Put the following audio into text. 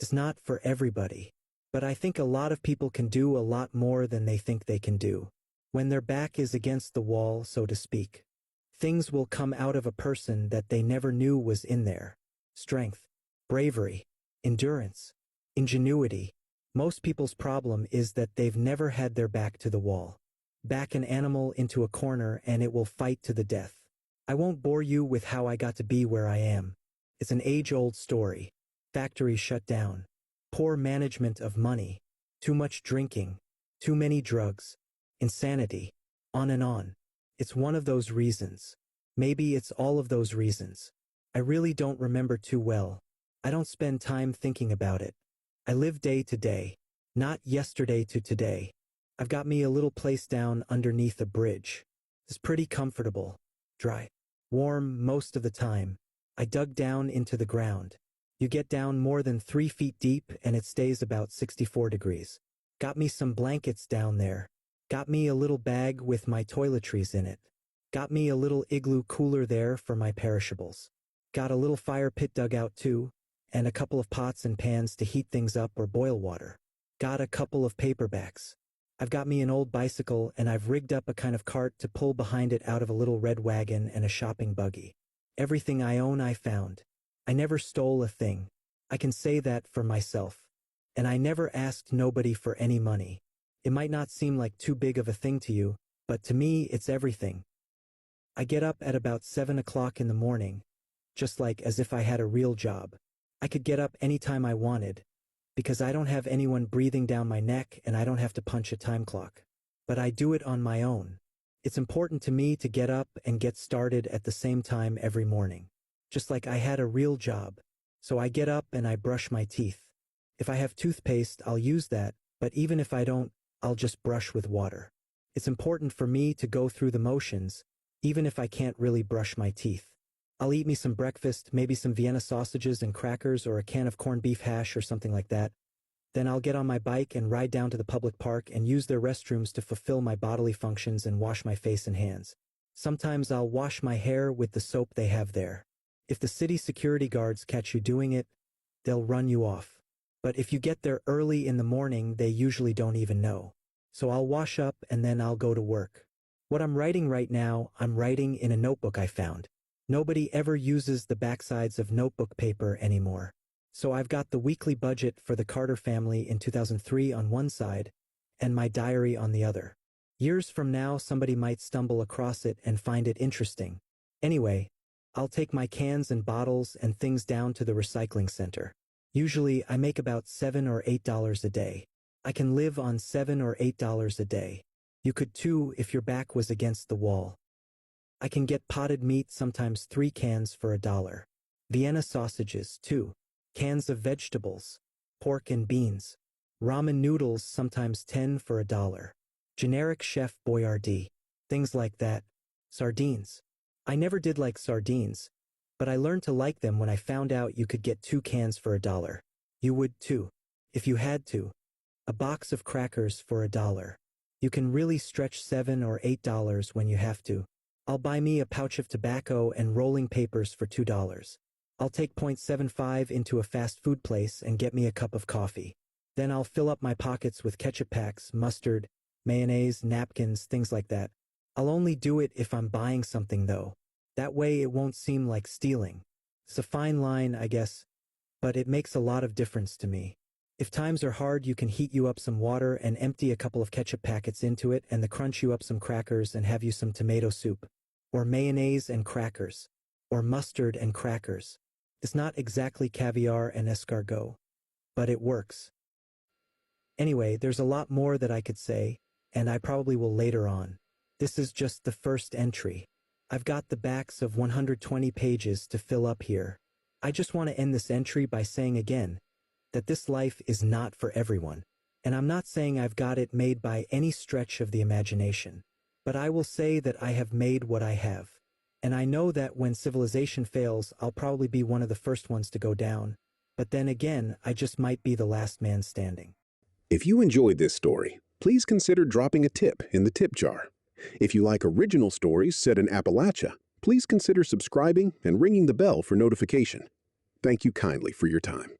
is not for everybody. But I think a lot of people can do a lot more than they think they can do. When their back is against the wall, so to speak, things will come out of a person that they never knew was in there. Strength, bravery, endurance, ingenuity. Most people's problem is that they've never had their back to the wall. Back an animal into a corner and it will fight to the death. I won't bore you with how I got to be where I am. It's an age-old story. Factories shut down. Poor management of money. Too much drinking. Too many drugs. Insanity. On and on. It's one of those reasons. Maybe it's all of those reasons. I really don't remember too well. I don't spend time thinking about it. I live day to day. Not yesterday to today. I've got me a little place down underneath a bridge. It's pretty comfortable. Dry. Warm most of the time. I dug down into the ground. You get down more than 3 feet deep and it stays about 64 degrees. Got me some blankets down there. Got me a little bag with my toiletries in it. Got me a little igloo cooler there for my perishables. Got a little fire pit dug out too, and a couple of pots and pans to heat things up or boil water. Got a couple of paperbacks. I've got me an old bicycle and I've rigged up a kind of cart to pull behind it out of a little red wagon and a shopping buggy. Everything I own I found. I never stole a thing. I can say that for myself. And I never asked nobody for any money. It might not seem like too big of a thing to you, but to me it's everything. I get up at about 7 o'clock in the morning, just like as if I had a real job. I could get up anytime I wanted, because I don't have anyone breathing down my neck and I don't have to punch a time clock. But I do it on my own. It's important to me to get up and get started at the same time every morning. Just like I had a real job. So I get up and I brush my teeth. If I have toothpaste, I'll use that, but even if I don't, I'll just brush with water. It's important for me to go through the motions, even if I can't really brush my teeth. I'll eat me some breakfast, maybe some Vienna sausages and crackers or a can of corned beef hash or something like that. Then I'll get on my bike and ride down to the public park and use their restrooms to fulfill my bodily functions and wash my face and hands. Sometimes I'll wash my hair with the soap they have there. If the city security guards catch you doing it, they'll run you off. But if you get there early in the morning, they usually don't even know. So I'll wash up and then I'll go to work. What I'm writing right now, I'm writing in a notebook I found. Nobody ever uses the backsides of notebook paper anymore. So I've got the weekly budget for the Carter family in 2003 on one side, and my diary on the other. Years from now, somebody might stumble across it and find it interesting. Anyway, I'll take my cans and bottles and things down to the recycling center. Usually, I make about $7 or $8 a day. I can live on $7 or $8 a day. You could too if your back was against the wall. I can get potted meat, sometimes 3 cans for $1. Vienna sausages, too. Cans of vegetables. Pork and beans. Ramen noodles, sometimes 10 for $1. Generic Chef Boyardee. Things like that. Sardines. I never did like sardines, but I learned to like them when I found out you could get 2 cans for $1. You would too, if you had to. A box of crackers for $1. You can really stretch $7 or $8 when you have to. I'll buy me a pouch of tobacco and rolling papers for $2. I'll take .75 into a fast food place and get me a cup of coffee. Then I'll fill up my pockets with ketchup packs, mustard, mayonnaise, napkins, things like that. I'll only do it if I'm buying something though. That way it won't seem like stealing. It's a fine line, I guess, but it makes a lot of difference to me. If times are hard, you can heat you up some water and empty a couple of ketchup packets into it and crunch you up some crackers and have you some tomato soup. Or mayonnaise and crackers. Or mustard and crackers. It's not exactly caviar and escargot, but it works. Anyway, there's a lot more that I could say, and I probably will later on. This is just the first entry. I've got the backs of 120 pages to fill up here. I just want to end this entry by saying again that this life is not for everyone. And I'm not saying I've got it made by any stretch of the imagination. But I will say that I have made what I have. And I know that when civilization fails, I'll probably be one of the first ones to go down. But then again, I just might be the last man standing. If you enjoyed this story, please consider dropping a tip in the tip jar. If you like original stories set in Appalachia, please consider subscribing and ringing the bell for notification. Thank you kindly for your time.